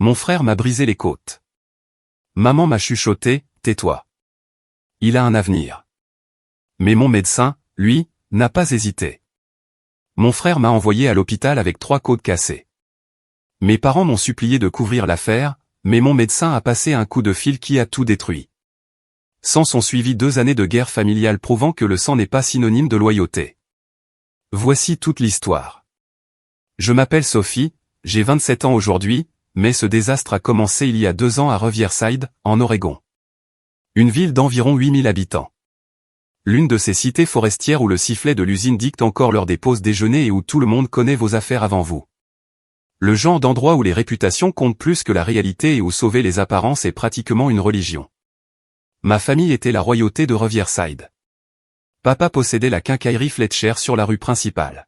Mon frère m'a brisé les côtes. Maman m'a chuchoté, tais-toi. Il a un avenir. Mais mon médecin, lui, n'a pas hésité. Mon frère m'a envoyé à l'hôpital avec 3 côtes cassées. Mes parents m'ont supplié de couvrir l'affaire, mais mon médecin a passé un coup de fil qui a tout détruit. S'en sont suivies 2 années de guerre familiale prouvant que le sang n'est pas synonyme de loyauté. Voici toute l'histoire. Je m'appelle Sophie, j'ai 27 ans aujourd'hui, mais ce désastre a commencé il y a 2 ans à Riverside, en Oregon. Une ville d'environ 8000 habitants. L'une de ces cités forestières où le sifflet de l'usine dicte encore l'heure des pauses déjeuner et où tout le monde connaît vos affaires avant vous. Le genre d'endroit où les réputations comptent plus que la réalité et où sauver les apparences est pratiquement une religion. Ma famille était la royauté de Riverside. Papa possédait la quincaillerie Fletcher sur la rue principale.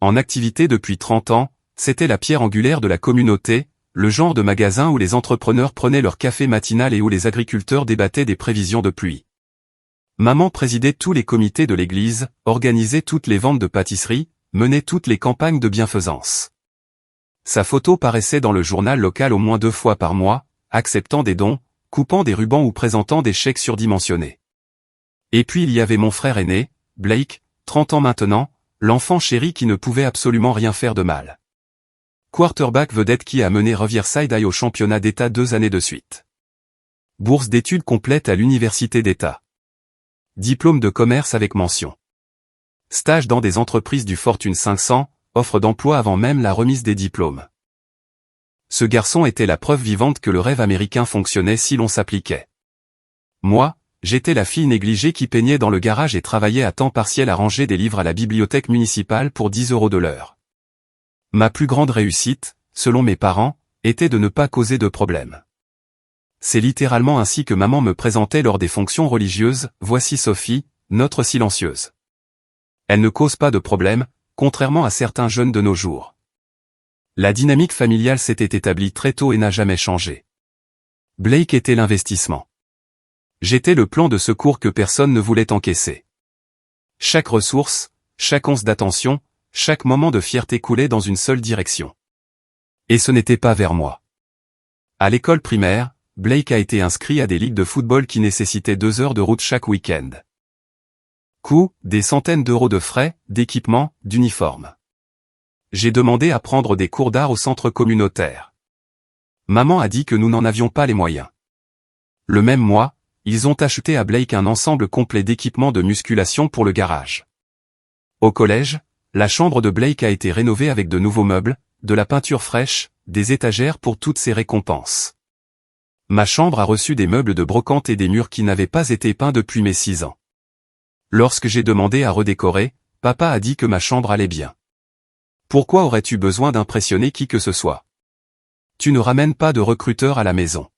En activité depuis 30 ans, c'était la pierre angulaire de la communauté, le genre de magasin où les entrepreneurs prenaient leur café matinal et où les agriculteurs débattaient des prévisions de pluie. Maman présidait tous les comités de l'église, organisait toutes les ventes de pâtisseries, menait toutes les campagnes de bienfaisance. Sa photo paraissait dans le journal local au moins 2 fois par mois, acceptant des dons, coupant des rubans ou présentant des chèques surdimensionnés. Et puis il y avait mon frère aîné, Blake, 30 ans maintenant, l'enfant chéri qui ne pouvait absolument rien faire de mal. Quarterback vedette qui a mené Riverside High au championnat d'État 2 années de suite. Bourse d'études complète à l'université d'État. Diplôme de commerce avec mention. Stage dans des entreprises du Fortune 500, offre d'emploi avant même la remise des diplômes. Ce garçon était la preuve vivante que le rêve américain fonctionnait si l'on s'appliquait. Moi, j'étais la fille négligée qui peignait dans le garage et travaillait à temps partiel à ranger des livres à la bibliothèque municipale pour 10 € de l'heure. Ma plus grande réussite, selon mes parents, était de ne pas causer de problème. C'est littéralement ainsi que maman me présentait lors des fonctions religieuses, voici Sophie, notre silencieuse. Elle ne cause pas de problème, contrairement à certains jeunes de nos jours. La dynamique familiale s'était établie très tôt et n'a jamais changé. Blake était l'investissement. J'étais le plan de secours que personne ne voulait encaisser. Chaque ressource, chaque once d'attention, chaque moment de fierté coulait dans une seule direction. Et ce n'était pas vers moi. À l'école primaire, Blake a été inscrit à des ligues de football qui nécessitaient 2 heures de route chaque week-end. Coût, des centaines d'euros de frais, d'équipements, d'uniformes. J'ai demandé à prendre des cours d'art au centre communautaire. Maman a dit que nous n'en avions pas les moyens. Le même mois, ils ont acheté à Blake un ensemble complet d'équipements de musculation pour le garage. Au collège, la chambre de Blake a été rénovée avec de nouveaux meubles, de la peinture fraîche, des étagères pour toutes ses récompenses. Ma chambre a reçu des meubles de brocante et des murs qui n'avaient pas été peints depuis mes 6 ans. Lorsque j'ai demandé à redécorer, papa a dit que ma chambre allait bien. Pourquoi aurais-tu besoin d'impressionner qui que ce soit? Tu ne ramènes pas de recruteurs à la maison.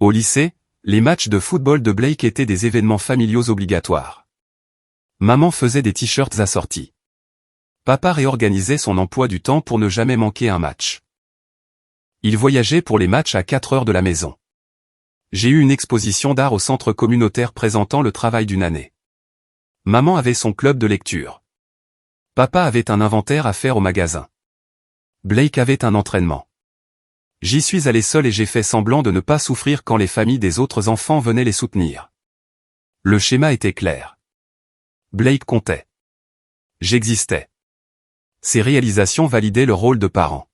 Au lycée, les matchs de football de Blake étaient des événements familiaux obligatoires. Maman faisait des t-shirts assortis. Papa réorganisait son emploi du temps pour ne jamais manquer un match. Il voyageait pour les matchs à 4 heures de la maison. J'ai eu une exposition d'art au centre communautaire présentant le travail d'une année. Maman avait son club de lecture. Papa avait un inventaire à faire au magasin. Blake avait un entraînement. J'y suis allé seul et j'ai fait semblant de ne pas souffrir quand les familles des autres enfants venaient les soutenir. Le schéma était clair. Blake comptait. J'existais. Ses réalisations validaient le rôle de parent.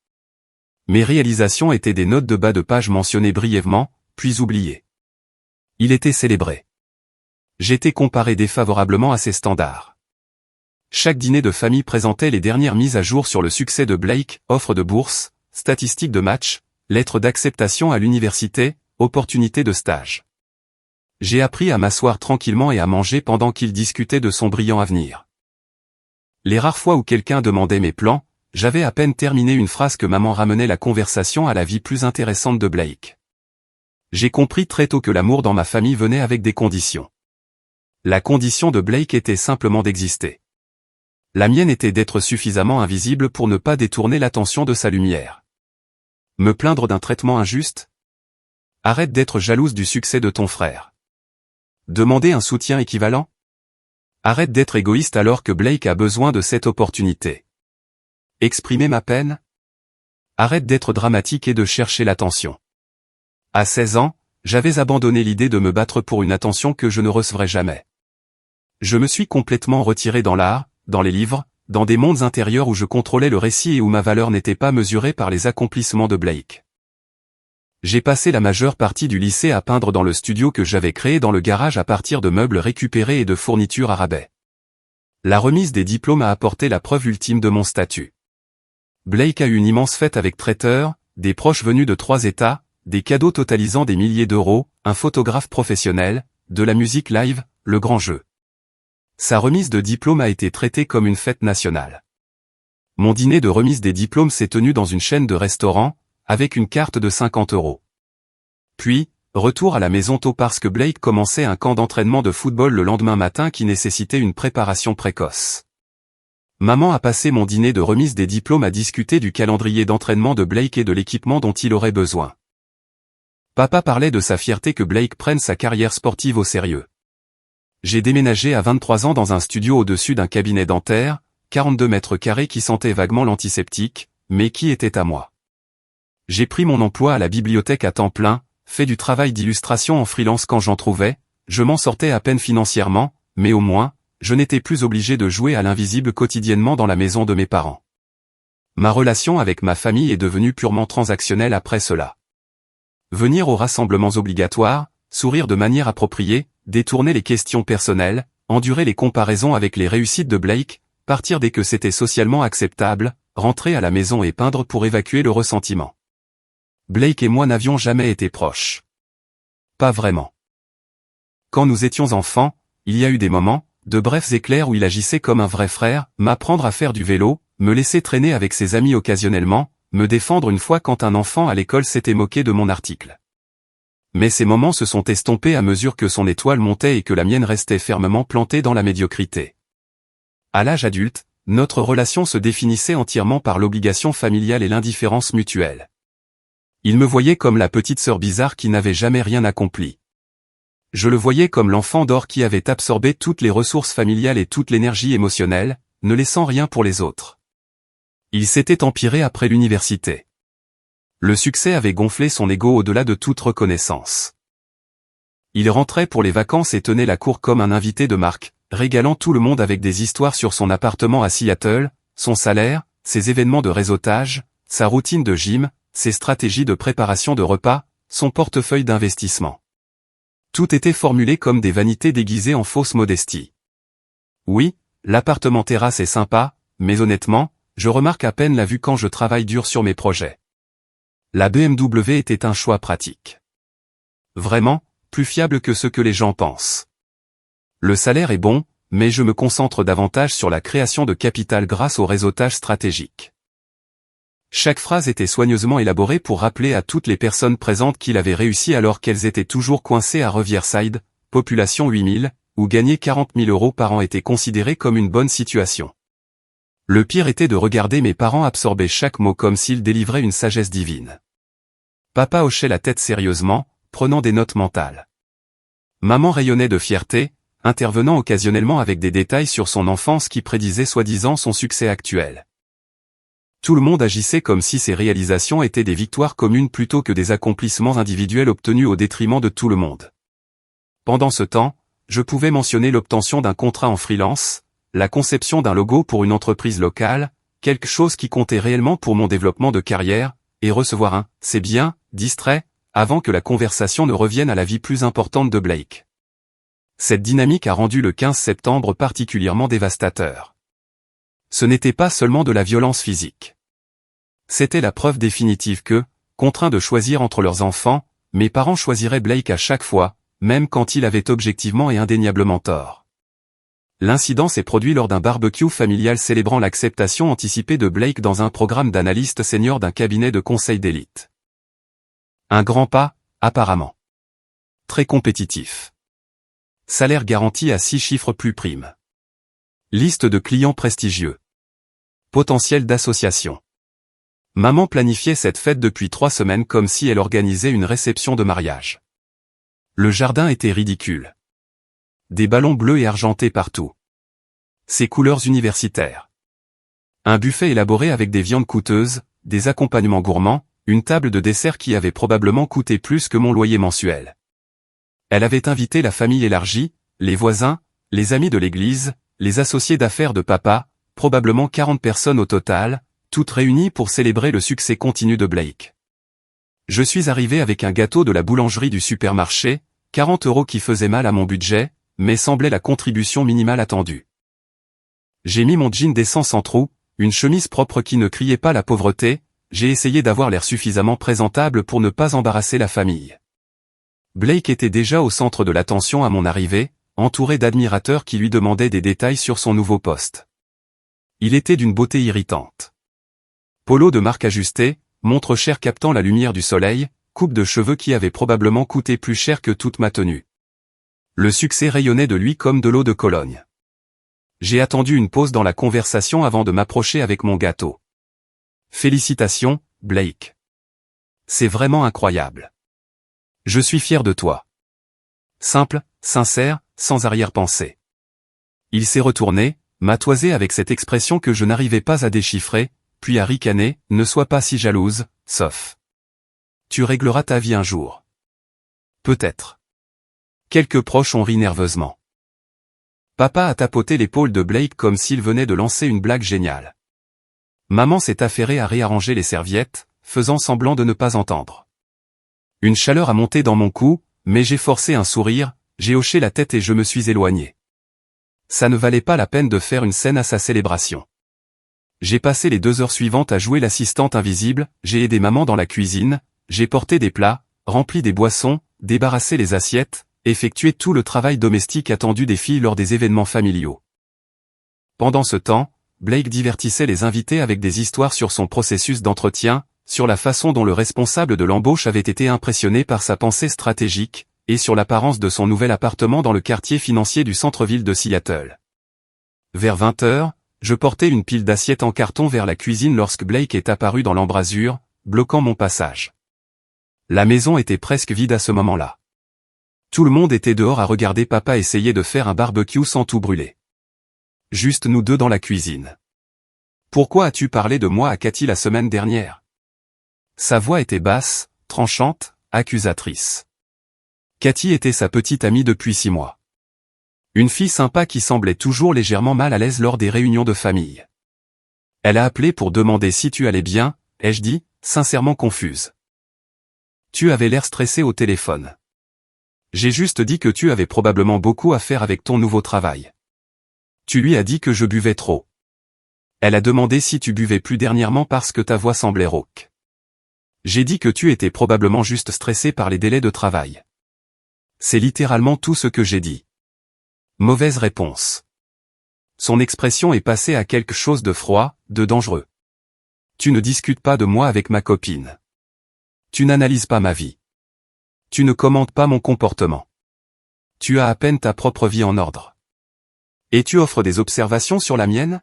Mes réalisations étaient des notes de bas de page mentionnées brièvement, puis oubliées. Il était célébré. J'étais comparé défavorablement à ses standards. Chaque dîner de famille présentait les dernières mises à jour sur le succès de Blake, offres de bourse, statistiques de match, lettres d'acceptation à l'université, opportunités de stage. J'ai appris à m'asseoir tranquillement et à manger pendant qu'il discutait de son brillant avenir. Les rares fois où quelqu'un demandait mes plans, j'avais à peine terminé une phrase que maman ramenait la conversation à la vie plus intéressante de Blake. J'ai compris très tôt que l'amour dans ma famille venait avec des conditions. La condition de Blake était simplement d'exister. La mienne était d'être suffisamment invisible pour ne pas détourner l'attention de sa lumière. Me plaindre d'un traitement injuste? Arrête d'être jalouse du succès de ton frère. Demander un soutien équivalent? Arrête d'être égoïste alors que Blake a besoin de cette opportunité. Exprimer ma peine? Arrête d'être dramatique et de chercher l'attention. À 16 ans, j'avais abandonné l'idée de me battre pour une attention que je ne recevrais jamais. Je me suis complètement retiré dans l'art, dans les livres, dans des mondes intérieurs où je contrôlais le récit et où ma valeur n'était pas mesurée par les accomplissements de Blake. J'ai passé la majeure partie du lycée à peindre dans le studio que j'avais créé dans le garage à partir de meubles récupérés et de fournitures à rabais. La remise des diplômes a apporté la preuve ultime de mon statut. Blake a eu une immense fête avec traiteur, des proches venus de 3 États, des cadeaux totalisant des milliers d'euros, un photographe professionnel, de la musique live, le grand jeu. Sa remise de diplôme a été traitée comme une fête nationale. Mon dîner de remise des diplômes s'est tenu dans une chaîne de restaurants, avec une carte de 50 €. Puis, retour à la maison tôt parce que Blake commençait un camp d'entraînement de football le lendemain matin qui nécessitait une préparation précoce. Maman a passé mon dîner de remise des diplômes à discuter du calendrier d'entraînement de Blake et de l'équipement dont il aurait besoin. Papa parlait de sa fierté que Blake prenne sa carrière sportive au sérieux. J'ai déménagé à 23 ans dans un studio au-dessus d'un cabinet dentaire, 42 mètres carrés qui sentait vaguement l'antiseptique, mais qui était à moi. J'ai pris mon emploi à la bibliothèque à temps plein, fait du travail d'illustration en freelance quand j'en trouvais, je m'en sortais à peine financièrement, mais au moins, je n'étais plus obligé de jouer à l'invisible quotidiennement dans la maison de mes parents. Ma relation avec ma famille est devenue purement transactionnelle après cela. Venir aux rassemblements obligatoires, sourire de manière appropriée, détourner les questions personnelles, endurer les comparaisons avec les réussites de Blake, partir dès que c'était socialement acceptable, rentrer à la maison et peindre pour évacuer le ressentiment. Blake et moi n'avions jamais été proches. Pas vraiment. Quand nous étions enfants, il y a eu des moments, de brefs éclairs où il agissait comme un vrai frère, m'apprendre à faire du vélo, me laisser traîner avec ses amis occasionnellement, me défendre une fois quand un enfant à l'école s'était moqué de mon article. Mais ces moments se sont estompés à mesure que son étoile montait et que la mienne restait fermement plantée dans la médiocrité. À l'âge adulte, notre relation se définissait entièrement par l'obligation familiale et l'indifférence mutuelle. Il me voyait comme la petite sœur bizarre qui n'avait jamais rien accompli. Je le voyais comme l'enfant d'or qui avait absorbé toutes les ressources familiales et toute l'énergie émotionnelle, ne laissant rien pour les autres. Il s'était empiré après l'université. Le succès avait gonflé son ego au-delà de toute reconnaissance. Il rentrait pour les vacances et tenait la cour comme un invité de marque, régalant tout le monde avec des histoires sur son appartement à Seattle, son salaire, ses événements de réseautage, sa routine de gym, ses stratégies de préparation de repas, son portefeuille d'investissement. Tout était formulé comme des vanités déguisées en fausse modestie. Oui, l'appartement terrasse est sympa, mais honnêtement, je remarque à peine la vue quand je travaille dur sur mes projets. La BMW était un choix pratique. Vraiment, plus fiable que ce que les gens pensent. Le salaire est bon, mais je me concentre davantage sur la création de capital grâce au réseautage stratégique. Chaque phrase était soigneusement élaborée pour rappeler à toutes les personnes présentes qu'il avait réussi alors qu'elles étaient toujours coincées à Riverside, population 8000, où gagner 40 000 € par an était considéré comme une bonne situation. Le pire était de regarder mes parents absorber chaque mot comme s'ils délivraient une sagesse divine. Papa hochait la tête sérieusement, prenant des notes mentales. Maman rayonnait de fierté, intervenant occasionnellement avec des détails sur son enfance qui prédisaient soi-disant son succès actuel. Tout le monde agissait comme si ces réalisations étaient des victoires communes plutôt que des accomplissements individuels obtenus au détriment de tout le monde. Pendant ce temps, je pouvais mentionner l'obtention d'un contrat en freelance, la conception d'un logo pour une entreprise locale, quelque chose qui comptait réellement pour mon développement de carrière, et recevoir un « c'est bien » distrait, avant que la conversation ne revienne à la vie plus importante de Blake. Cette dynamique a rendu le 15 septembre particulièrement dévastateur. Ce n'était pas seulement de la violence physique. C'était la preuve définitive que, contraints de choisir entre leurs enfants, mes parents choisiraient Blake à chaque fois, même quand il avait objectivement et indéniablement tort. L'incident s'est produit lors d'un barbecue familial célébrant l'acceptation anticipée de Blake dans un programme d'analyste senior d'un cabinet de conseil d'élite. Un grand pas, apparemment. Très compétitif. Salaire garanti à 6 chiffres plus prime. Liste de clients prestigieux. Potentiel d'association. Maman planifiait cette fête depuis 3 semaines comme si elle organisait une réception de mariage. Le jardin était ridicule. Des ballons bleus et argentés partout. Ses couleurs universitaires. Un buffet élaboré avec des viandes coûteuses, des accompagnements gourmands, une table de dessert qui avait probablement coûté plus que mon loyer mensuel. Elle avait invité la famille élargie, les voisins, les amis de l'église, les associés d'affaires de papa, probablement 40 personnes au total, toutes réunies pour célébrer le succès continu de Blake. Je suis arrivé avec un gâteau de la boulangerie du supermarché, 40 € qui faisait mal à mon budget, mais semblait la contribution minimale attendue. J'ai mis mon jean décent sans trou, une chemise propre qui ne criait pas la pauvreté, j'ai essayé d'avoir l'air suffisamment présentable pour ne pas embarrasser la famille. Blake était déjà au centre de l'attention à mon arrivée, entouré d'admirateurs qui lui demandaient des détails sur son nouveau poste. Il était d'une beauté irritante. Polo de marque ajustée, montre chère captant la lumière du soleil, coupe de cheveux qui avait probablement coûté plus cher que toute ma tenue. Le succès rayonnait de lui comme de l'eau de Cologne. J'ai attendu une pause dans la conversation avant de m'approcher avec mon gâteau. Félicitations, Blake. C'est vraiment incroyable. Je suis fier de toi. Simple, sincère, sans arrière-pensée. Il s'est retourné, m'a toisé avec cette expression que je n'arrivais pas à déchiffrer, puis a ricané, ne sois pas si jalouse, sauf. Tu régleras ta vie un jour. Peut-être. Quelques proches ont ri nerveusement. Papa a tapoté l'épaule de Blake comme s'il venait de lancer une blague géniale. Maman s'est affairée à réarranger les serviettes, faisant semblant de ne pas entendre. Une chaleur a monté dans mon cou, mais j'ai forcé un sourire, j'ai hoché la tête et je me suis éloigné. Ça ne valait pas la peine de faire une scène à sa célébration. J'ai passé les 2 heures suivantes à jouer l'assistante invisible, j'ai aidé maman dans la cuisine, j'ai porté des plats, rempli des boissons, débarrassé les assiettes, effectué tout le travail domestique attendu des filles lors des événements familiaux. Pendant ce temps, Blake divertissait les invités avec des histoires sur son processus d'entretien, sur la façon dont le responsable de l'embauche avait été impressionné par sa pensée stratégique, et sur l'apparence de son nouvel appartement dans le quartier financier du centre-ville de Seattle. Vers 20 h, je portais une pile d'assiettes en carton vers la cuisine lorsque Blake est apparu dans l'embrasure, bloquant mon passage. La maison était presque vide à ce moment-là. Tout le monde était dehors à regarder papa essayer de faire un barbecue sans tout brûler. Juste nous deux dans la cuisine. Pourquoi as-tu parlé de moi à Cathy la semaine dernière? Sa voix était basse, tranchante, accusatrice. Cathy était sa petite amie depuis 6 mois. Une fille sympa qui semblait toujours légèrement mal à l'aise lors des réunions de famille. Elle a appelé pour demander si tu allais bien, ai-je dit, sincèrement confuse. Tu avais l'air stressé au téléphone. J'ai juste dit que tu avais probablement beaucoup à faire avec ton nouveau travail. Tu lui as dit que je buvais trop. Elle a demandé si tu buvais plus dernièrement parce que ta voix semblait rauque. J'ai dit que tu étais probablement juste stressé par les délais de travail. C'est littéralement tout ce que j'ai dit. Mauvaise réponse. Son expression est passée à quelque chose de froid, de dangereux. Tu ne discutes pas de moi avec ma copine. Tu n'analyses pas ma vie. Tu ne commentes pas mon comportement. Tu as à peine ta propre vie en ordre. Et tu offres des observations sur la mienne?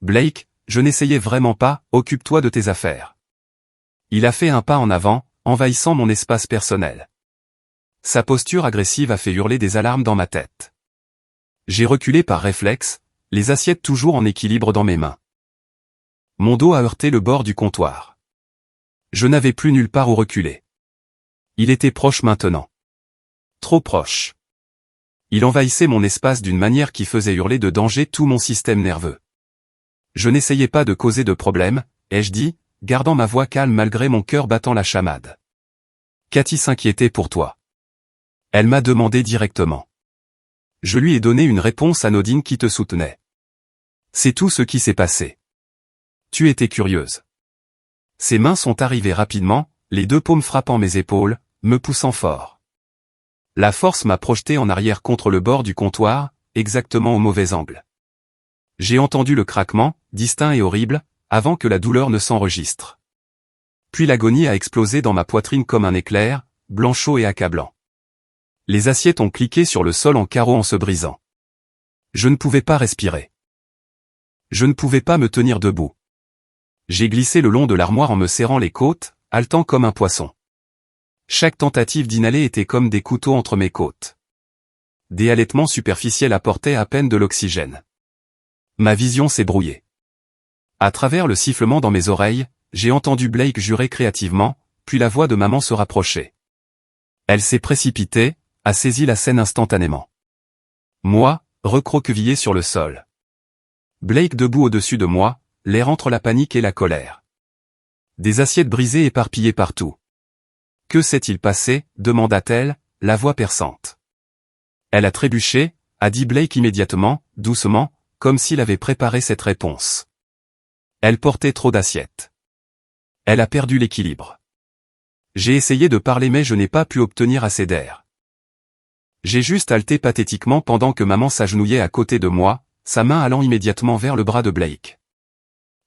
Blake, je n'essayais vraiment pas, occupe-toi de tes affaires. Il a fait un pas en avant, envahissant mon espace personnel. Sa posture agressive a fait hurler des alarmes dans ma tête. J'ai reculé par réflexe, les assiettes toujours en équilibre dans mes mains. Mon dos a heurté le bord du comptoir. Je n'avais plus nulle part où reculer. Il était proche maintenant. Trop proche. Il envahissait mon espace d'une manière qui faisait hurler de danger tout mon système nerveux. Je n'essayais pas de causer de problème, ai-je dit, gardant ma voix calme malgré mon cœur battant la chamade. Cathy s'inquiétait pour toi. Elle m'a demandé directement. Je lui ai donné une réponse anodine qui te soutenait. C'est tout ce qui s'est passé. Tu étais curieuse. Ses mains sont arrivées rapidement, les 2 paumes frappant mes épaules, me poussant fort. La force m'a projeté en arrière contre le bord du comptoir, exactement au mauvais angle. J'ai entendu le craquement, distinct et horrible, avant que la douleur ne s'enregistre. Puis l'agonie a explosé dans ma poitrine comme un éclair, blanc chaud et accablant. Les assiettes ont cliqué sur le sol en carreaux en se brisant. Je ne pouvais pas respirer. Je ne pouvais pas me tenir debout. J'ai glissé le long de l'armoire en me serrant les côtes, haletant comme un poisson. Chaque tentative d'inhaler était comme des couteaux entre mes côtes. Des halètements superficiels apportaient à peine de l'oxygène. Ma vision s'est brouillée. À travers le sifflement dans mes oreilles, j'ai entendu Blake jurer créativement, puis la voix de maman se rapprocher. Elle s'est précipitée, a saisi la scène instantanément. Moi, recroquevillé sur le sol. Blake debout au-dessus de moi, l'air entre la panique et la colère. Des assiettes brisées éparpillées partout. Que s'est-il passé, demanda-t-elle, la voix perçante. Elle a trébuché, a dit Blake immédiatement, doucement, comme s'il avait préparé cette réponse. Elle portait trop d'assiettes. Elle a perdu l'équilibre. J'ai essayé de parler mais je n'ai pas pu obtenir assez d'air. J'ai juste haleté pathétiquement pendant que maman s'agenouillait à côté de moi, sa main allant immédiatement vers le bras de Blake.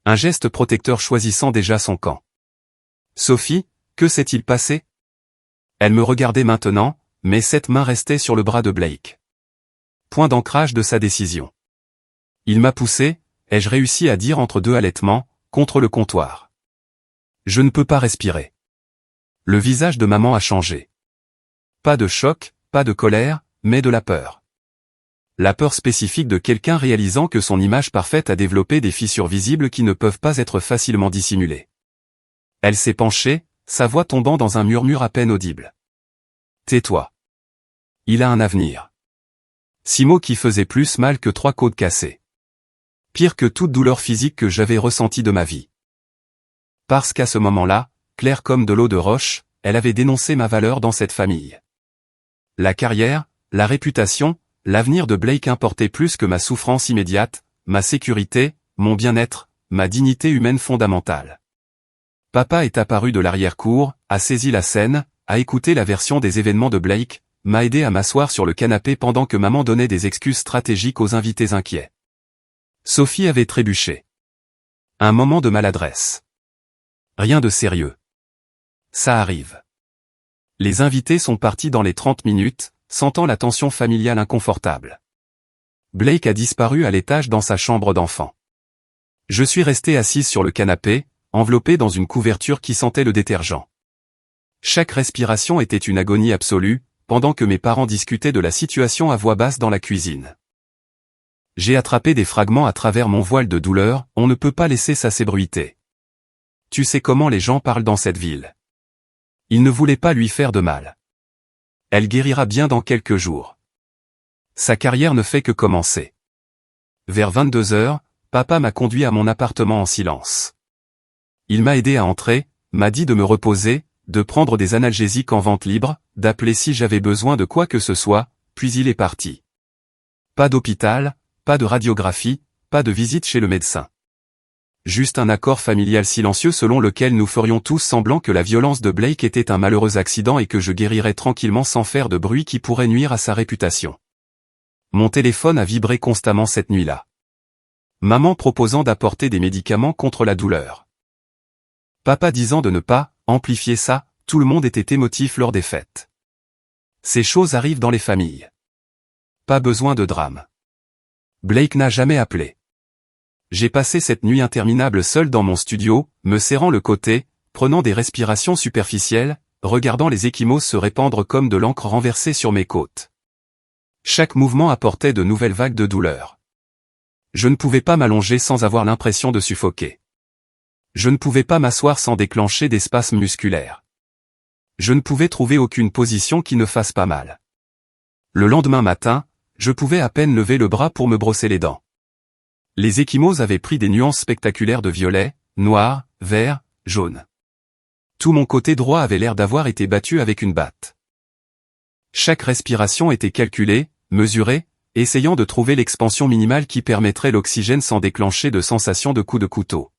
Un geste protecteur choisissant déjà son camp. Sophie, que s'est-il passé? Elle me regardait maintenant, mais cette main restait sur le bras de Blake. Point d'ancrage de sa décision. Il m'a poussé, ai-je réussi à dire entre deux halètements, contre le comptoir. Je ne peux pas respirer. Le visage de maman a changé. Pas de choc, pas de colère, mais de la peur. La peur spécifique de quelqu'un réalisant que son image parfaite a développé des fissures visibles qui ne peuvent pas être facilement dissimulées. Elle s'est penchée, sa voix tombant dans un murmure à peine audible. Tais-toi. Il a un avenir. 6 mots qui faisaient plus mal que 3 côtes cassées. Pire que toute douleur physique que j'avais ressentie de ma vie. Parce qu'à ce moment-là, claire comme de l'eau de roche, elle avait dénoncé ma valeur dans cette famille. La carrière, la réputation, l'avenir de Blake importait plus que ma souffrance immédiate, ma sécurité, mon bien-être, ma dignité humaine fondamentale. Papa est apparu de l'arrière-cour, a saisi la scène, a écouté la version des événements de Blake, m'a aidé à m'asseoir sur le canapé pendant que maman donnait des excuses stratégiques aux invités inquiets. Sophie avait trébuché. Un moment de maladresse. Rien de sérieux. Ça arrive. Les invités sont partis dans les 30 minutes, sentant la tension familiale inconfortable. Blake a disparu à l'étage dans sa chambre d'enfant. Je suis resté assise sur le canapé, enveloppé dans une couverture qui sentait le détergent. Chaque respiration était une agonie absolue, pendant que mes parents discutaient de la situation à voix basse dans la cuisine. J'ai attrapé des fragments à travers mon voile de douleur, on ne peut pas laisser ça s'ébruiter. Tu sais comment les gens parlent dans cette ville. Ils ne voulaient pas lui faire de mal. Elle guérira bien dans quelques jours. Sa carrière ne fait que commencer. Vers 22 heures, papa m'a conduit à mon appartement en silence. Il m'a aidé à entrer, m'a dit de me reposer, de prendre des analgésiques en vente libre, d'appeler si j'avais besoin de quoi que ce soit, puis il est parti. Pas d'hôpital, pas de radiographie, pas de visite chez le médecin. Juste un accord familial silencieux selon lequel nous ferions tous semblant que la violence de Blake était un malheureux accident et que je guérirais tranquillement sans faire de bruit qui pourrait nuire à sa réputation. Mon téléphone a vibré constamment cette nuit-là. Maman proposant d'apporter des médicaments contre la douleur. Papa disant de ne pas amplifier ça, tout le monde était émotif lors des fêtes. Ces choses arrivent dans les familles. Pas besoin de drame. Blake n'a jamais appelé. J'ai passé cette nuit interminable seul dans mon studio, me serrant le côté, prenant des respirations superficielles, regardant les ecchymoses se répandre comme de l'encre renversée sur mes côtes. Chaque mouvement apportait de nouvelles vagues de douleur. Je ne pouvais pas m'allonger sans avoir l'impression de suffoquer. Je ne pouvais pas m'asseoir sans déclencher des spasmes musculaires. Je ne pouvais trouver aucune position qui ne fasse pas mal. Le lendemain matin, je pouvais à peine lever le bras pour me brosser les dents. Les ecchymoses avaient pris des nuances spectaculaires de violet, noir, vert, jaune. Tout mon côté droit avait l'air d'avoir été battu avec une batte. Chaque respiration était calculée, mesurée, essayant de trouver l'expansion minimale qui permettrait l'oxygène sans déclencher de sensation de coup de couteau.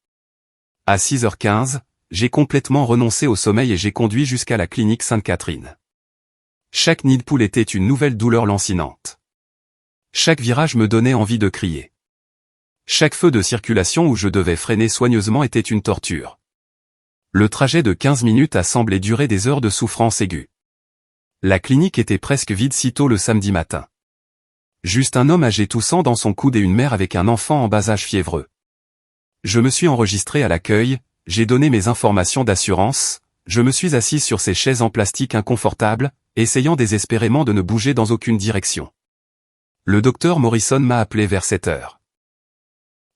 À 6h15, j'ai complètement renoncé au sommeil et j'ai conduit jusqu'à la clinique Sainte-Catherine. Chaque nid de poule était une nouvelle douleur lancinante. Chaque virage me donnait envie de crier. Chaque feu de circulation où je devais freiner soigneusement était une torture. Le trajet de 15 minutes a semblé durer des heures de souffrance aiguë. La clinique était presque vide sitôt le samedi matin. Juste un homme âgé toussant dans son coude et une mère avec un enfant en bas âge fiévreux. Je me suis enregistré à l'accueil, j'ai donné mes informations d'assurance, je me suis assis sur ces chaises en plastique inconfortables, essayant désespérément de ne bouger dans aucune direction. Le docteur Morrison m'a appelé vers 7 heures.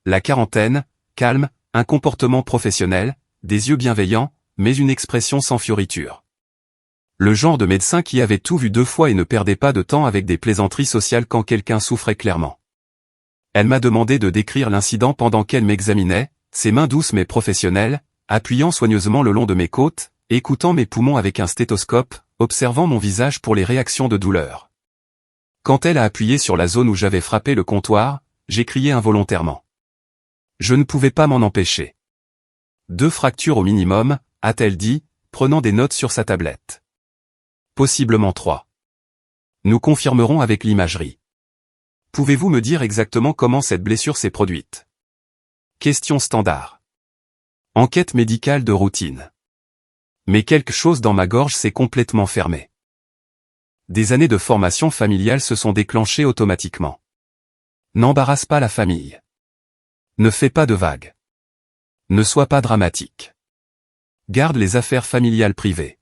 La quarantaine, calme, un comportement professionnel, des yeux bienveillants, mais une expression sans fioriture. Le genre de médecin qui avait tout vu 2 fois et ne perdait pas de temps avec des plaisanteries sociales quand quelqu'un souffrait clairement. Elle m'a demandé de décrire l'incident pendant qu'elle m'examinait, ses mains douces mais professionnelles, appuyant soigneusement le long de mes côtes, écoutant mes poumons avec un stéthoscope, observant mon visage pour les réactions de douleur. Quand elle a appuyé sur la zone où j'avais frappé le comptoir, j'ai crié involontairement. Je ne pouvais pas m'en empêcher. 2 fractures au minimum, a-t-elle dit, prenant des notes sur sa tablette. Possiblement 3. Nous confirmerons avec l'imagerie. Pouvez-vous me dire exactement comment cette blessure s'est produite? Question standard. Enquête médicale de routine. Mais quelque chose dans ma gorge s'est complètement fermé. Des années de formation familiale se sont déclenchées automatiquement. N'embarrasse pas la famille. Ne fais pas de vagues. Ne sois pas dramatique. Garde les affaires familiales privées.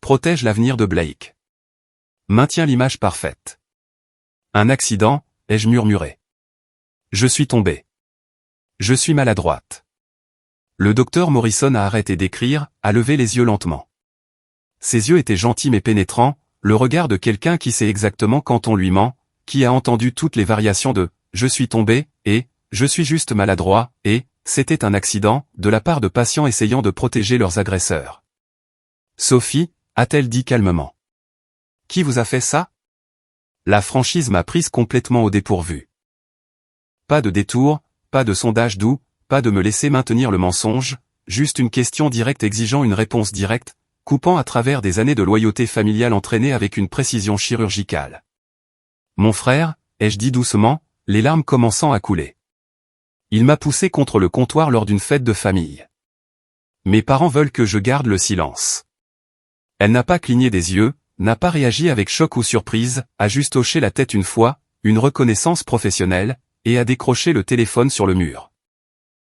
Protège l'avenir de Blake. Maintiens l'image parfaite. Un accident, ai-je murmuré. Je suis tombé. Je suis maladroite. Le docteur Morrison a arrêté d'écrire, a levé les yeux lentement. Ses yeux étaient gentils mais pénétrants, le regard de quelqu'un qui sait exactement quand on lui ment, qui a entendu toutes les variations de « je suis tombé » et « je suis juste maladroit » et « c'était un accident » de la part de patients essayant de protéger leurs agresseurs. Sophie, a-t-elle dit calmement. Qui vous a fait ça? La franchise m'a prise complètement au dépourvu. Pas de détour, pas de sondage doux, pas de me laisser maintenir le mensonge, juste une question directe exigeant une réponse directe, coupant à travers des années de loyauté familiale entraînées avec une précision chirurgicale. Mon frère, ai-je dit doucement, les larmes commençant à couler. Il m'a poussé contre le comptoir lors d'une fête de famille. Mes parents veulent que je garde le silence. Elle n'a pas cligné des yeux, n'a pas réagi avec choc ou surprise, a juste hoché la tête une fois, une reconnaissance professionnelle, et a décroché le téléphone sur le mur.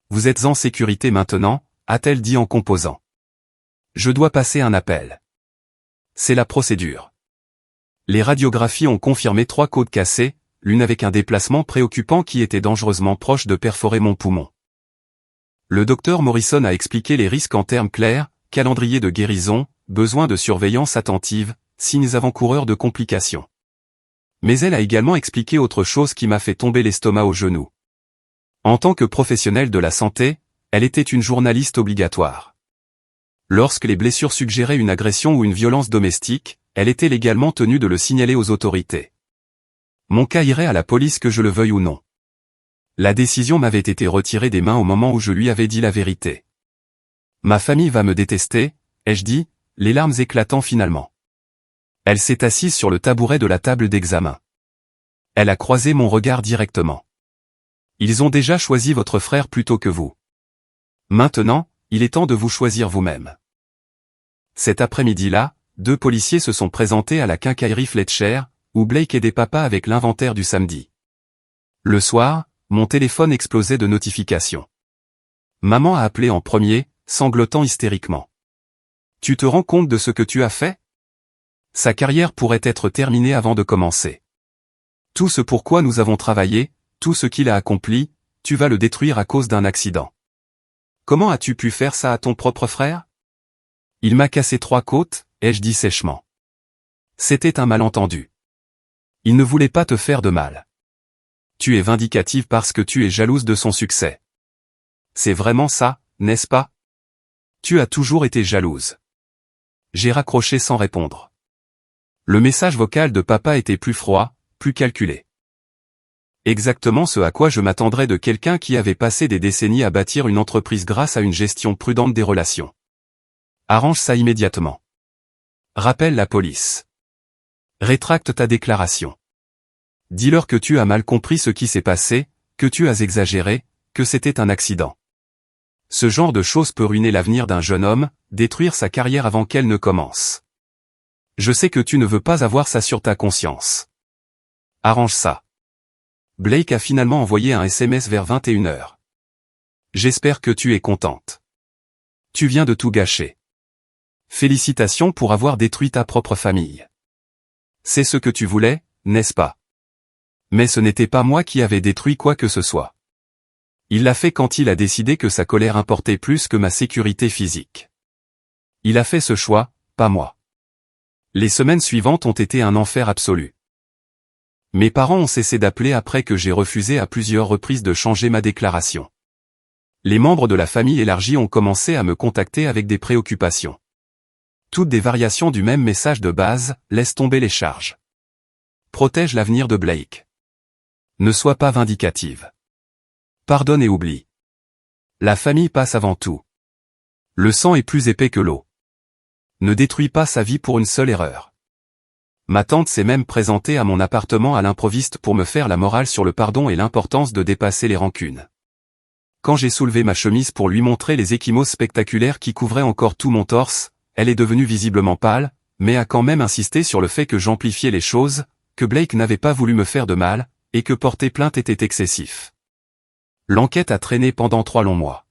Vous êtes en sécurité maintenant, a-t-elle dit en composant. Je dois passer un appel. C'est la procédure. Les radiographies ont confirmé 3 côtes cassées, l'une avec un déplacement préoccupant qui était dangereusement proche de perforer mon poumon. Le docteur Morrison a expliqué les risques en termes clairs, calendrier de guérison, besoin de surveillance attentive, signes avant-coureurs de complications. Mais elle a également expliqué autre chose qui m'a fait tomber l'estomac au genou. En tant que professionnelle de la santé, elle était une journaliste obligatoire. Lorsque les blessures suggéraient une agression ou une violence domestique, elle était légalement tenue de le signaler aux autorités. Mon cas irait à la police que je le veuille ou non. La décision m'avait été retirée des mains au moment où je lui avais dit la vérité. Ma famille va me détester, ai-je dit, les larmes éclatant finalement. Elle s'est assise sur le tabouret de la table d'examen. Elle a croisé mon regard directement. Ils ont déjà choisi votre frère plutôt que vous. Maintenant, il est temps de vous choisir vous-même. Cet après-midi-là, 2 policiers se sont présentés à la quincaillerie Fletcher, où Blake aidait papa avec l'inventaire du samedi. Le soir, mon téléphone explosait de notifications. Maman a appelé en premier, sanglotant hystériquement. Tu te rends compte de ce que tu as fait? Sa carrière pourrait être terminée avant de commencer. Tout ce pourquoi nous avons travaillé, tout ce qu'il a accompli, tu vas le détruire à cause d'un accident. Comment as-tu pu faire ça à ton propre frère? Il m'a cassé 3 côtes, ai-je dit sèchement. C'était un malentendu. Il ne voulait pas te faire de mal. Tu es vindicative parce que tu es jalouse de son succès. C'est vraiment ça, n'est-ce pas? Tu as toujours été jalouse. J'ai raccroché sans répondre. Le message vocal de papa était plus froid, plus calculé. Exactement ce à quoi je m'attendrais de quelqu'un qui avait passé des décennies à bâtir une entreprise grâce à une gestion prudente des relations. Arrange ça immédiatement. Rappelle la police. Rétracte ta déclaration. Dis-leur que tu as mal compris ce qui s'est passé, que tu as exagéré, que c'était un accident. Ce genre de choses peut ruiner l'avenir d'un jeune homme, détruire sa carrière avant qu'elle ne commence. Je sais que tu ne veux pas avoir ça sur ta conscience. Arrange ça. Blake a finalement envoyé un SMS vers 21h. J'espère que tu es contente. Tu viens de tout gâcher. Félicitations pour avoir détruit ta propre famille. C'est ce que tu voulais, n'est-ce pas? Mais ce n'était pas moi qui avais détruit quoi que ce soit. Il l'a fait quand il a décidé que sa colère importait plus que ma sécurité physique. Il a fait ce choix, pas moi. Les semaines suivantes ont été un enfer absolu. Mes parents ont cessé d'appeler après que j'ai refusé à plusieurs reprises de changer ma déclaration. Les membres de la famille élargie ont commencé à me contacter avec des préoccupations. Toutes des variations du même message de base, laisse tomber les charges. Protège l'avenir de Blake. Ne sois pas vindicative. Pardonne et oublie. La famille passe avant tout. Le sang est plus épais que l'eau. Ne détruis pas sa vie pour une seule erreur. Ma tante s'est même présentée à mon appartement à l'improviste pour me faire la morale sur le pardon et l'importance de dépasser les rancunes. Quand j'ai soulevé ma chemise pour lui montrer les ecchymoses spectaculaires qui couvraient encore tout mon torse, elle est devenue visiblement pâle, mais a quand même insisté sur le fait que j'amplifiais les choses, que Blake n'avait pas voulu me faire de mal, et que porter plainte était excessif. L'enquête a traîné pendant 3 longs mois.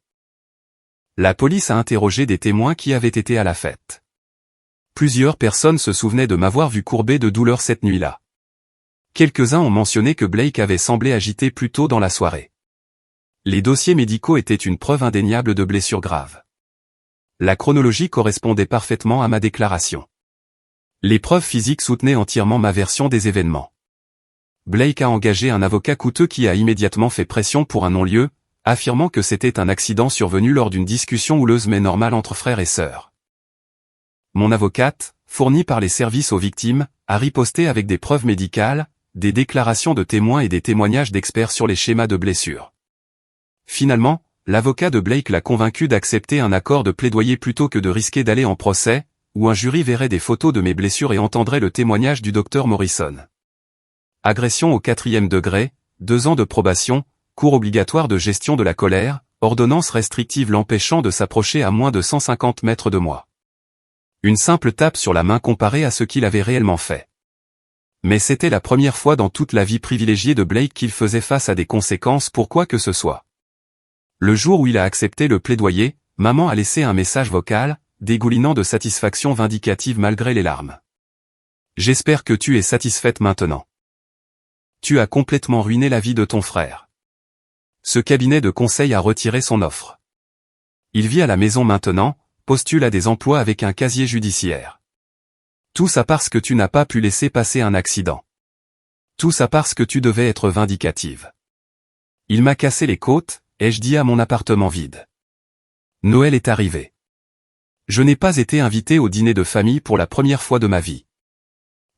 La police a interrogé des témoins qui avaient été à la fête. Plusieurs personnes se souvenaient de m'avoir vu courbé de douleur cette nuit-là. Quelques-uns ont mentionné que Blake avait semblé agité plus tôt dans la soirée. Les dossiers médicaux étaient une preuve indéniable de blessures graves. La chronologie correspondait parfaitement à ma déclaration. Les preuves physiques soutenaient entièrement ma version des événements. Blake a engagé un avocat coûteux qui a immédiatement fait pression pour un non-lieu, affirmant que c'était un accident survenu lors d'une discussion houleuse mais normale entre frères et sœurs. Mon avocate, fournie par les services aux victimes, a riposté avec des preuves médicales, des déclarations de témoins et des témoignages d'experts sur les schémas de blessures. Finalement, l'avocat de Blake l'a convaincu d'accepter un accord de plaidoyer plutôt que de risquer d'aller en procès, où un jury verrait des photos de mes blessures et entendrait le témoignage du docteur Morrison. Agression au 4e degré, 2 ans de probation, cours obligatoire de gestion de la colère, ordonnance restrictive l'empêchant de s'approcher à moins de 150 mètres de moi. Une simple tape sur la main comparée à ce qu'il avait réellement fait. Mais c'était la première fois dans toute la vie privilégiée de Blake qu'il faisait face à des conséquences pour quoi que ce soit. Le jour où il a accepté le plaidoyer, maman a laissé un message vocal, dégoulinant de satisfaction vindicative malgré les larmes. J'espère que tu es satisfaite maintenant. Tu as complètement ruiné la vie de ton frère. Ce cabinet de conseil a retiré son offre. Il vit à la maison maintenant, postule à des emplois avec un casier judiciaire. Tout ça parce que tu n'as pas pu laisser passer un accident. Tout ça parce que tu devais être vindicative. Il m'a cassé les côtes, ai-je dit à mon appartement vide. Noël est arrivé. Je n'ai pas été invité au dîner de famille pour la première fois de ma vie.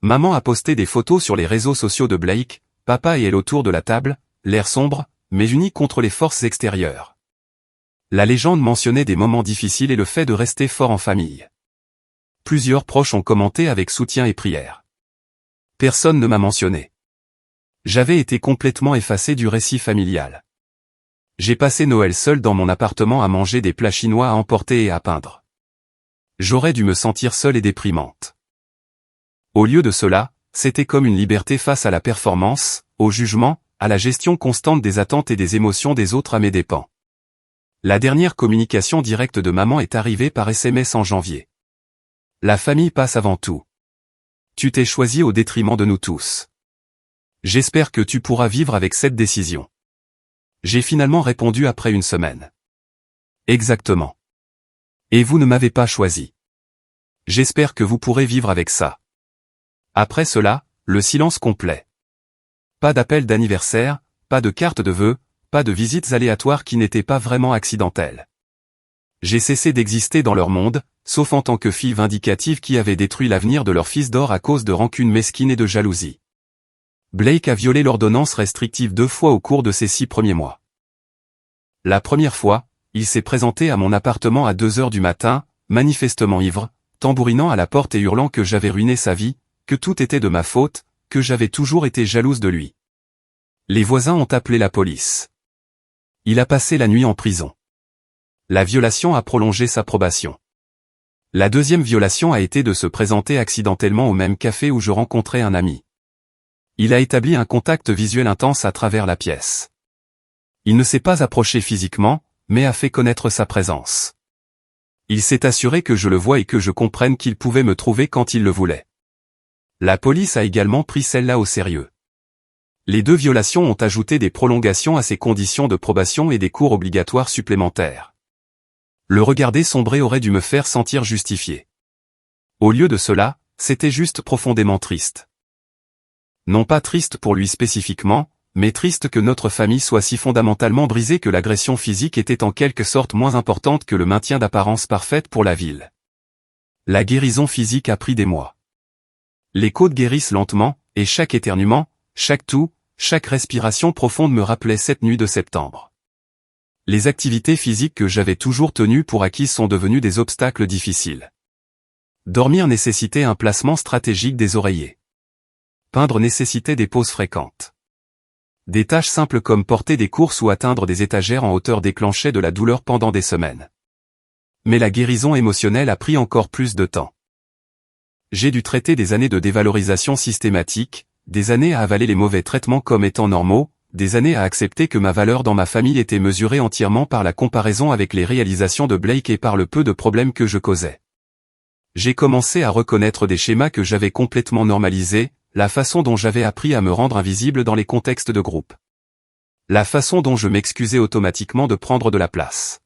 Maman a posté des photos sur les réseaux sociaux de Blake, papa et elle autour de la table, l'air sombre, mais unis contre les forces extérieures. La légende mentionnait des moments difficiles et le fait de rester fort en famille. Plusieurs proches ont commenté avec soutien et prière. Personne ne m'a mentionné. J'avais été complètement effacé du récit familial. J'ai passé Noël seul dans mon appartement à manger des plats chinois à emporter et à peindre. J'aurais dû me sentir seule et déprimante. Au lieu de cela, c'était comme une liberté face à la performance, au jugement, à la gestion constante des attentes et des émotions des autres à mes dépens. La dernière communication directe de maman est arrivée par SMS en janvier. La famille passe avant tout. Tu t'es choisi au détriment de nous tous. J'espère que tu pourras vivre avec cette décision. J'ai finalement répondu après une semaine. Exactement. Et vous ne m'avez pas choisi. J'espère que vous pourrez vivre avec ça. Après cela, le silence complet. Pas d'appel d'anniversaire, pas de carte de vœux, pas de visites aléatoires qui n'étaient pas vraiment accidentelles. J'ai cessé d'exister dans leur monde, sauf en tant que fille vindicative qui avait détruit l'avenir de leur fils d'or à cause de rancune mesquine et de jalousie. Blake a violé l'ordonnance restrictive 2 fois au cours de ces 6 premiers mois. La première fois, il s'est présenté à mon appartement à 2 heures du matin, manifestement ivre, tambourinant à la porte et hurlant que j'avais ruiné sa vie, que tout était de ma faute, que j'avais toujours été jalouse de lui. Les voisins ont appelé la police. Il a passé la nuit en prison. La violation a prolongé sa probation. La deuxième violation a été de se présenter accidentellement au même café où je rencontrais un ami. Il a établi un contact visuel intense à travers la pièce. Il ne s'est pas approché physiquement, mais a fait connaître sa présence. Il s'est assuré que je le vois et que je comprenne qu'il pouvait me trouver quand il le voulait. La police a également pris celle-là au sérieux. Les 2 violations ont ajouté des prolongations à ses conditions de probation et des cours obligatoires supplémentaires. Le regarder sombrer aurait dû me faire sentir justifié. Au lieu de cela, c'était juste profondément triste. Non pas triste pour lui spécifiquement, mais triste que notre famille soit si fondamentalement brisée que l'agression physique était en quelque sorte moins importante que le maintien d'apparence parfaite pour la ville. La guérison physique a pris des mois. Les côtes guérissent lentement, et chaque éternuement, chaque toux, chaque respiration profonde me rappelait cette nuit de septembre. Les activités physiques que j'avais toujours tenues pour acquises sont devenues des obstacles difficiles. Dormir nécessitait un placement stratégique des oreillers. Peindre nécessitait des pauses fréquentes. Des tâches simples comme porter des courses ou atteindre des étagères en hauteur déclenchaient de la douleur pendant des semaines. Mais la guérison émotionnelle a pris encore plus de temps. J'ai dû traiter des années de dévalorisation systématique, des années à avaler les mauvais traitements comme étant normaux, des années à accepter que ma valeur dans ma famille était mesurée entièrement par la comparaison avec les réalisations de Blake et par le peu de problèmes que je causais. J'ai commencé à reconnaître des schémas que j'avais complètement normalisés, la façon dont j'avais appris à me rendre invisible dans les contextes de groupe. La façon dont je m'excusais automatiquement de prendre de la place.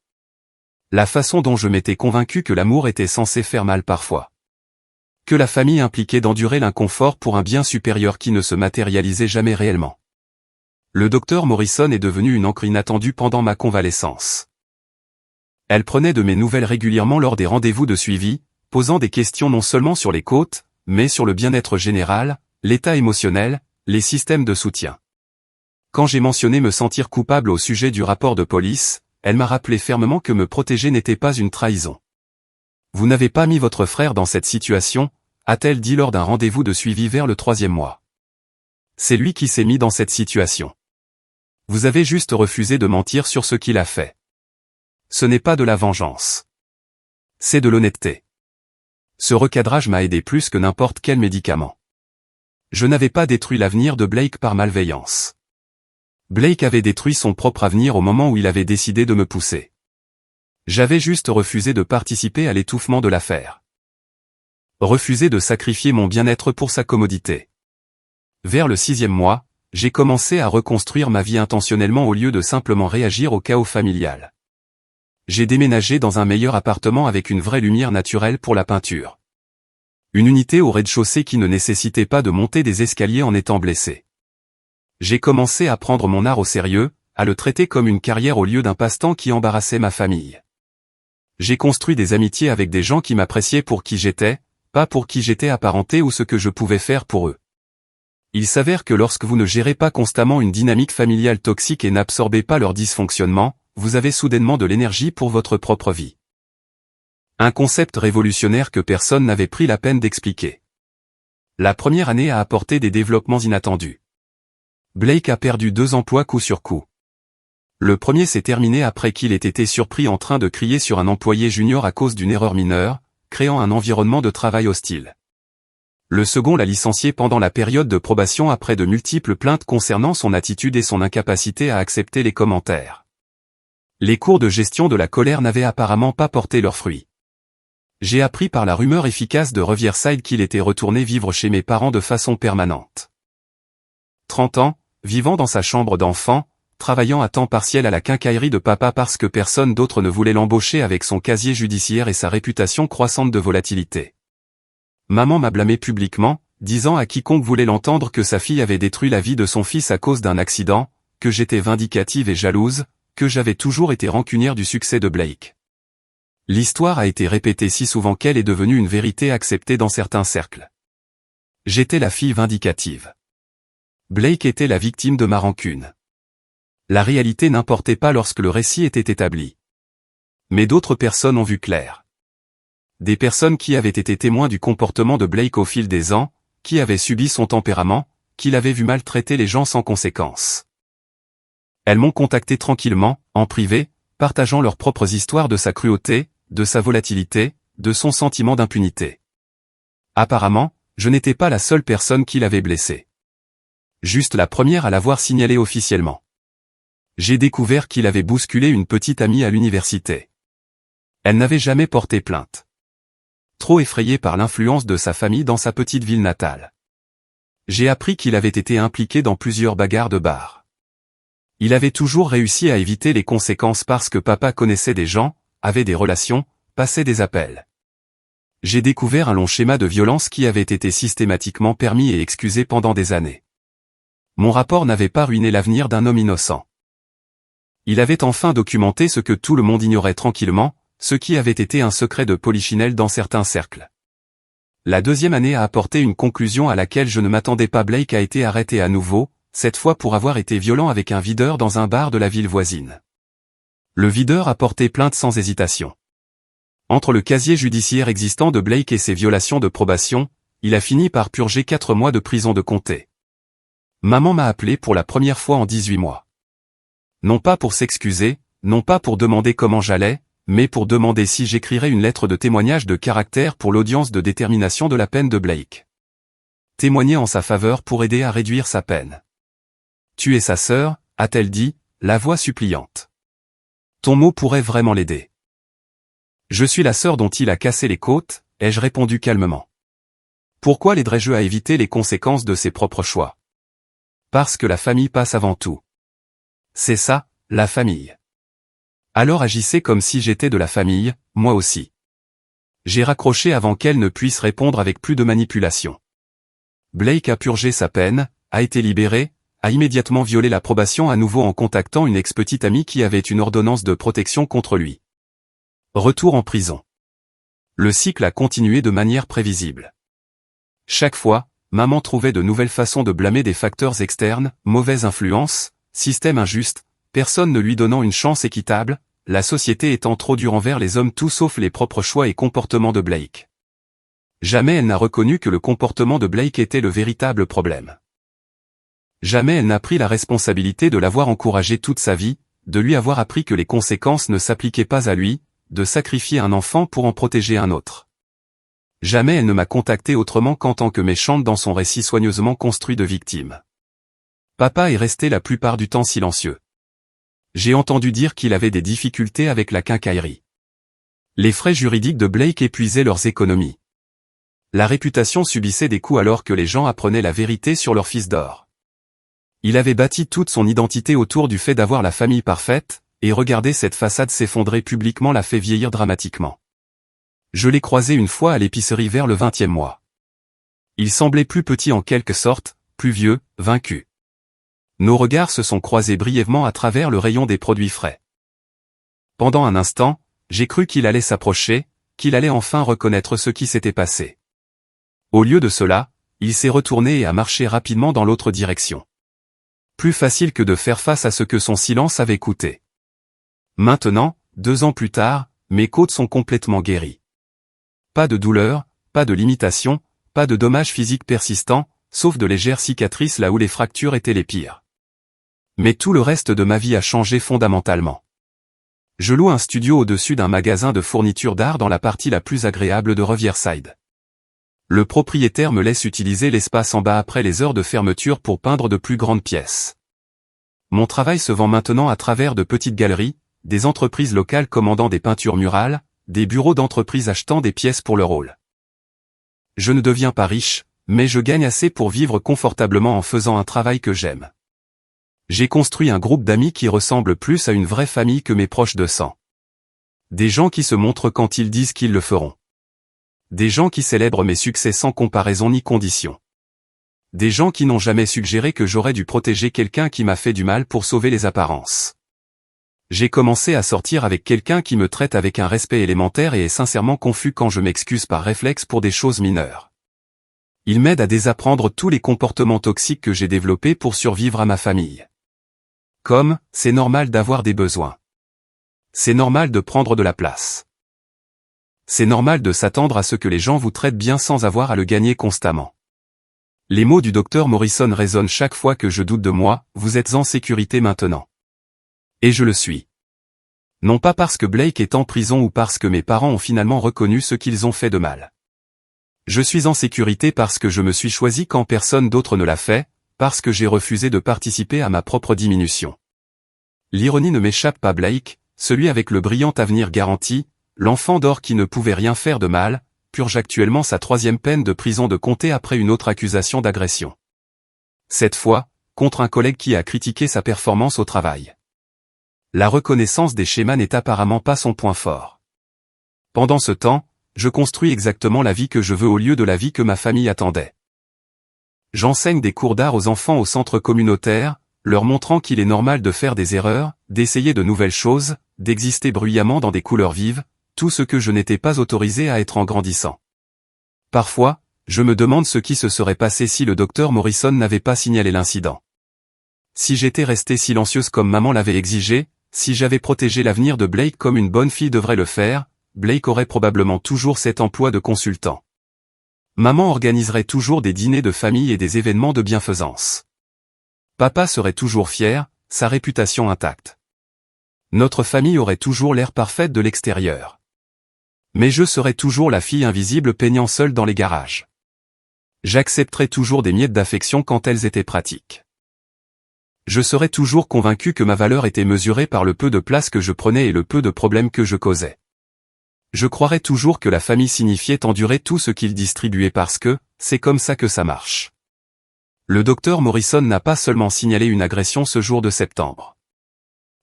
La façon dont je m'étais convaincu que l'amour était censé faire mal parfois. Que la famille impliquait d'endurer l'inconfort pour un bien supérieur qui ne se matérialisait jamais réellement. Le docteur Morrison est devenu une encre inattendue pendant ma convalescence. Elle prenait de mes nouvelles régulièrement lors des rendez-vous de suivi, posant des questions non seulement sur les côtes, mais sur le bien-être général, l'état émotionnel, les systèmes de soutien. Quand j'ai mentionné me sentir coupable au sujet du rapport de police, elle m'a rappelé fermement que me protéger n'était pas une trahison. Vous n'avez pas mis votre frère dans cette situation, a-t-elle dit lors d'un rendez-vous de suivi vers le 3e mois. C'est lui qui s'est mis dans cette situation. Vous avez juste refusé de mentir sur ce qu'il a fait. Ce n'est pas de la vengeance. C'est de l'honnêteté. Ce recadrage m'a aidé plus que n'importe quel médicament. Je n'avais pas détruit l'avenir de Blake par malveillance. Blake avait détruit son propre avenir au moment où il avait décidé de me pousser. J'avais juste refusé de participer à l'étouffement de l'affaire. Refusé de sacrifier mon bien-être pour sa commodité. Vers le 6e mois, j'ai commencé à reconstruire ma vie intentionnellement au lieu de simplement réagir au chaos familial. J'ai déménagé dans un meilleur appartement avec une vraie lumière naturelle pour la peinture. Une unité au rez-de-chaussée qui ne nécessitait pas de monter des escaliers en étant blessé. J'ai commencé à prendre mon art au sérieux, à le traiter comme une carrière au lieu d'un passe-temps qui embarrassait ma famille. J'ai construit des amitiés avec des gens qui m'appréciaient pour qui j'étais, pas pour qui j'étais apparenté ou ce que je pouvais faire pour eux. Il s'avère que lorsque vous ne gérez pas constamment une dynamique familiale toxique et n'absorbez pas leur dysfonctionnement, vous avez soudainement de l'énergie pour votre propre vie. Un concept révolutionnaire que personne n'avait pris la peine d'expliquer. La première année a apporté des développements inattendus. Blake a perdu 2 emplois coup sur coup. Le premier s'est terminé après qu'il ait été surpris en train de crier sur un employé junior à cause d'une erreur mineure, créant un environnement de travail hostile. Le second l'a licencié pendant la période de probation après de multiples plaintes concernant son attitude et son incapacité à accepter les commentaires. Les cours de gestion de la colère n'avaient apparemment pas porté leurs fruits. J'ai appris par la rumeur efficace de Riverside qu'il était retourné vivre chez mes parents de façon permanente. 30 ans, vivant dans sa chambre d'enfant, travaillant à temps partiel à la quincaillerie de papa parce que personne d'autre ne voulait l'embaucher avec son casier judiciaire et sa réputation croissante de volatilité. Maman m'a blâmé publiquement, disant à quiconque voulait l'entendre que sa fille avait détruit la vie de son fils à cause d'un accident, que j'étais vindicative et jalouse, que j'avais toujours été rancunière du succès de Blake. L'histoire a été répétée si souvent qu'elle est devenue une vérité acceptée dans certains cercles. J'étais la fille vindicative. Blake était la victime de ma rancune. La réalité n'importait pas lorsque le récit était établi. Mais d'autres personnes ont vu clair. Des personnes qui avaient été témoins du comportement de Blake au fil des ans, qui avaient subi son tempérament, qui l'avaient vu maltraiter les gens sans conséquence. Elles m'ont contacté tranquillement, en privé, partageant leurs propres histoires de sa cruauté, de sa volatilité, de son sentiment d'impunité. Apparemment, je n'étais pas la seule personne qui l'avait blessé. Juste la première à l'avoir signalé officiellement. J'ai découvert qu'il avait bousculé une petite amie à l'université. Elle n'avait jamais porté plainte. Trop effrayée par l'influence de sa famille dans sa petite ville natale. J'ai appris qu'il avait été impliqué dans plusieurs bagarres de bar. Il avait toujours réussi à éviter les conséquences parce que papa connaissait des gens, avait des relations, passait des appels. J'ai découvert un long schéma de violence qui avait été systématiquement permis et excusé pendant des années. Mon rapport n'avait pas ruiné l'avenir d'un homme innocent. Il avait enfin documenté ce que tout le monde ignorait tranquillement, ce qui avait été un secret de polichinelle dans certains cercles. La deuxième année a apporté une conclusion à laquelle je ne m'attendais pas. Blake a été arrêté à nouveau, cette fois pour avoir été violent avec un videur dans un bar de la ville voisine. Le videur a porté plainte sans hésitation. Entre le casier judiciaire existant de Blake et ses violations de probation, il a fini par purger 4 mois de prison de comté. Maman m'a appelé pour la première fois en 18 mois. Non pas pour s'excuser, non pas pour demander comment j'allais, mais pour demander si j'écrirais une lettre de témoignage de caractère pour l'audience de détermination de la peine de Blake. Témoigner en sa faveur pour aider à réduire sa peine. Tu es sa sœur, a-t-elle dit, la voix suppliante. Ton mot pourrait vraiment l'aider. Je suis la sœur dont il a cassé les côtes, ai-je répondu calmement. Pourquoi l'aiderais-je à éviter les conséquences de ses propres choix? Parce que la famille passe avant tout. C'est ça, la famille. Alors agissez comme si j'étais de la famille, moi aussi. J'ai raccroché avant qu'elle ne puisse répondre avec plus de manipulation. Blake a purgé sa peine, a été libéré, a immédiatement violé la probation à nouveau en contactant une ex-petite amie qui avait une ordonnance de protection contre lui. Retour en prison. Le cycle a continué de manière prévisible. Chaque fois, maman trouvait de nouvelles façons de blâmer des facteurs externes, mauvaise influence, système injuste, personne ne lui donnant une chance équitable, la société étant trop dure envers les hommes tout sauf les propres choix et comportements de Blake. Jamais elle n'a reconnu que le comportement de Blake était le véritable problème. Jamais elle n'a pris la responsabilité de l'avoir encouragé toute sa vie, de lui avoir appris que les conséquences ne s'appliquaient pas à lui, de sacrifier un enfant pour en protéger un autre. Jamais elle ne m'a contacté autrement qu'en tant que méchante dans son récit soigneusement construit de victimes. Papa est resté la plupart du temps silencieux. J'ai entendu dire qu'il avait des difficultés avec la quincaillerie. Les frais juridiques de Blake épuisaient leurs économies. La réputation subissait des coups alors que les gens apprenaient la vérité sur leur fils d'or. Il avait bâti toute son identité autour du fait d'avoir la famille parfaite, et regarder cette façade s'effondrer publiquement l'a fait vieillir dramatiquement. Je l'ai croisé une fois à l'épicerie vers le 20e mois. Il semblait plus petit en quelque sorte, plus vieux, vaincu. Nos regards se sont croisés brièvement à travers le rayon des produits frais. Pendant un instant, j'ai cru qu'il allait s'approcher, qu'il allait enfin reconnaître ce qui s'était passé. Au lieu de cela, il s'est retourné et a marché rapidement dans l'autre direction. Plus facile que de faire face à ce que son silence avait coûté. Maintenant, 2 ans plus tard, mes côtes sont complètement guéries. Pas de douleur, pas de limitation, pas de dommages physiques persistants, sauf de légères cicatrices là où les fractures étaient les pires. Mais tout le reste de ma vie a changé fondamentalement. Je loue un studio au-dessus d'un magasin de fournitures d'art dans la partie la plus agréable de Riverside. Le propriétaire me laisse utiliser l'espace en bas après les heures de fermeture pour peindre de plus grandes pièces. Mon travail se vend maintenant à travers de petites galeries, des entreprises locales commandant des peintures murales, des bureaux d'entreprises achetant des pièces pour leur hall. Je ne deviens pas riche, mais je gagne assez pour vivre confortablement en faisant un travail que j'aime. J'ai construit un groupe d'amis qui ressemble plus à une vraie famille que mes proches de sang. Des gens qui se montrent quand ils disent qu'ils le feront. Des gens qui célèbrent mes succès sans comparaison ni condition. Des gens qui n'ont jamais suggéré que j'aurais dû protéger quelqu'un qui m'a fait du mal pour sauver les apparences. J'ai commencé à sortir avec quelqu'un qui me traite avec un respect élémentaire et est sincèrement confus quand je m'excuse par réflexe pour des choses mineures. Il m'aide à désapprendre tous les comportements toxiques que j'ai développés pour survivre à ma famille. Comme, c'est normal d'avoir des besoins. C'est normal de prendre de la place. C'est normal de s'attendre à ce que les gens vous traitent bien sans avoir à le gagner constamment. Les mots du docteur Morrison résonnent chaque fois que je doute de moi, vous êtes en sécurité maintenant. Et je le suis. Non pas parce que Blake est en prison ou parce que mes parents ont finalement reconnu ce qu'ils ont fait de mal. Je suis en sécurité parce que je me suis choisi quand personne d'autre ne l'a fait, parce que j'ai refusé de participer à ma propre diminution. L'ironie ne m'échappe pas. Blake, celui avec le brillant avenir garanti, l'enfant d'or qui ne pouvait rien faire de mal, purge actuellement sa 3e peine de prison de comté après une autre accusation d'agression. Cette fois, contre un collègue qui a critiqué sa performance au travail. La reconnaissance des schémas n'est apparemment pas son point fort. Pendant ce temps, je construis exactement la vie que je veux au lieu de la vie que ma famille attendait. J'enseigne des cours d'art aux enfants au centre communautaire, leur montrant qu'il est normal de faire des erreurs, d'essayer de nouvelles choses, d'exister bruyamment dans des couleurs vives, tout ce que je n'étais pas autorisé à être en grandissant. Parfois, je me demande ce qui se serait passé si le docteur Morrison n'avait pas signalé l'incident. Si j'étais restée silencieuse comme maman l'avait exigé, si j'avais protégé l'avenir de Blake comme une bonne fille devrait le faire, Blake aurait probablement toujours cet emploi de consultant. Maman organiserait toujours des dîners de famille et des événements de bienfaisance. Papa serait toujours fier, sa réputation intacte. Notre famille aurait toujours l'air parfaite de l'extérieur. Mais je serais toujours la fille invisible peignant seule dans les garages. J'accepterais toujours des miettes d'affection quand elles étaient pratiques. Je serais toujours convaincu que ma valeur était mesurée par le peu de place que je prenais et le peu de problèmes que je causais. Je croirais toujours que la famille signifiait endurer tout ce qu'il distribuait parce que, c'est comme ça que ça marche. Le docteur Morrison n'a pas seulement signalé une agression ce jour de septembre.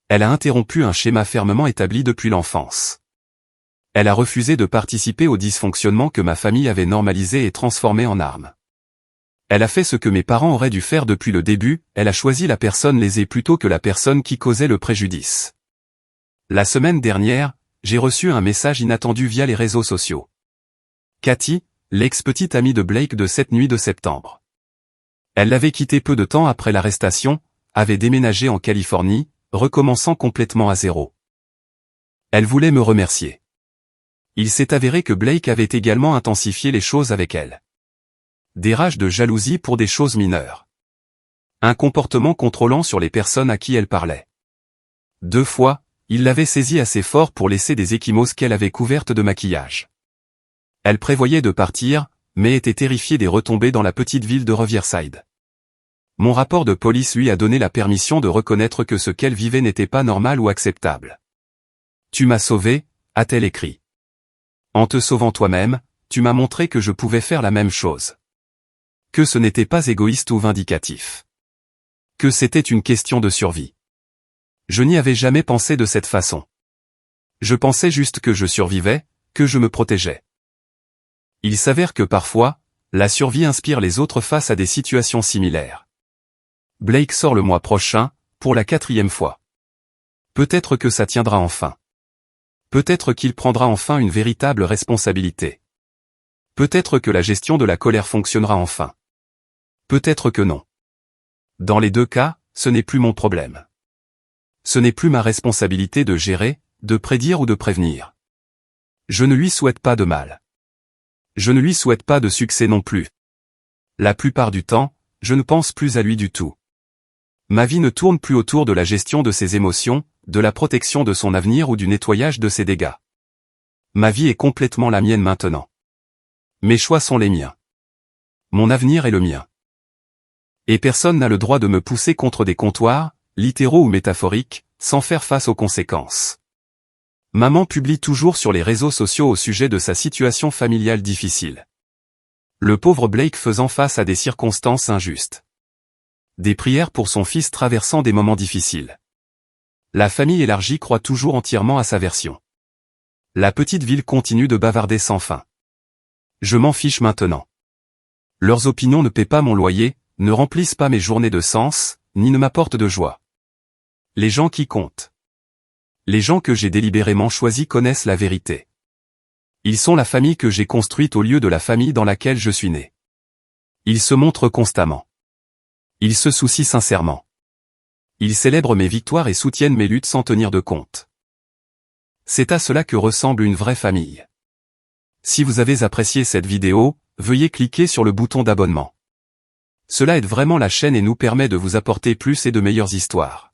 Elle a interrompu un schéma fermement établi depuis l'enfance. Elle a refusé de participer au dysfonctionnement que ma famille avait normalisé et transformé en arme. Elle a fait ce que mes parents auraient dû faire depuis le début, elle a choisi la personne lésée plutôt que la personne qui causait le préjudice. La semaine dernière, j'ai reçu un message inattendu via les réseaux sociaux. Cathy, l'ex-petite amie de Blake de cette nuit de septembre. Elle l'avait quitté peu de temps après l'arrestation, avait déménagé en Californie, recommençant complètement à zéro. Elle voulait me remercier. Il s'est avéré que Blake avait également intensifié les choses avec elle. Des rages de jalousie pour des choses mineures. Un comportement contrôlant sur les personnes à qui elle parlait. 2 fois, il l'avait saisie assez fort pour laisser des ecchymoses qu'elle avait couvertes de maquillage. Elle prévoyait de partir, mais était terrifiée des retombées dans la petite ville de Riverside. Mon rapport de police lui a donné la permission de reconnaître que ce qu'elle vivait n'était pas normal ou acceptable. « Tu m'as sauvé », a-t-elle écrit. En te sauvant toi-même, tu m'as montré que je pouvais faire la même chose. Que ce n'était pas égoïste ou vindicatif. Que c'était une question de survie. Je n'y avais jamais pensé de cette façon. Je pensais juste que je survivais, que je me protégeais. Il s'avère que parfois, la survie inspire les autres face à des situations similaires. Blake sort le mois prochain, pour la 4e fois. Peut-être que ça tiendra enfin. Peut-être qu'il prendra enfin une véritable responsabilité. Peut-être que la gestion de la colère fonctionnera enfin. Peut-être que non. Dans les 2 cas, ce n'est plus mon problème. Ce n'est plus ma responsabilité de gérer, de prédire ou de prévenir. Je ne lui souhaite pas de mal. Je ne lui souhaite pas de succès non plus. La plupart du temps, je ne pense plus à lui du tout. Ma vie ne tourne plus autour de la gestion de ses émotions, de la protection de son avenir ou du nettoyage de ses dégâts. Ma vie est complètement la mienne maintenant. Mes choix sont les miens. Mon avenir est le mien. Et personne n'a le droit de me pousser contre des comptoirs, littéraux ou métaphoriques, sans faire face aux conséquences. Maman publie toujours sur les réseaux sociaux au sujet de sa situation familiale difficile. Le pauvre Blake faisant face à des circonstances injustes. Des prières pour son fils traversant des moments difficiles. La famille élargie croit toujours entièrement à sa version. La petite ville continue de bavarder sans fin. Je m'en fiche maintenant. Leurs opinions ne paient pas mon loyer, ne remplissent pas mes journées de sens, ni ne m'apportent de joie. Les gens qui comptent. Les gens que j'ai délibérément choisis connaissent la vérité. Ils sont la famille que j'ai construite au lieu de la famille dans laquelle je suis né. Ils se montrent constamment. Ils se soucient sincèrement. Ils célèbrent mes victoires et soutiennent mes luttes sans tenir de compte. C'est à cela que ressemble une vraie famille. Si vous avez apprécié cette vidéo, veuillez cliquer sur le bouton d'abonnement. Cela aide vraiment la chaîne et nous permet de vous apporter plus et de meilleures histoires.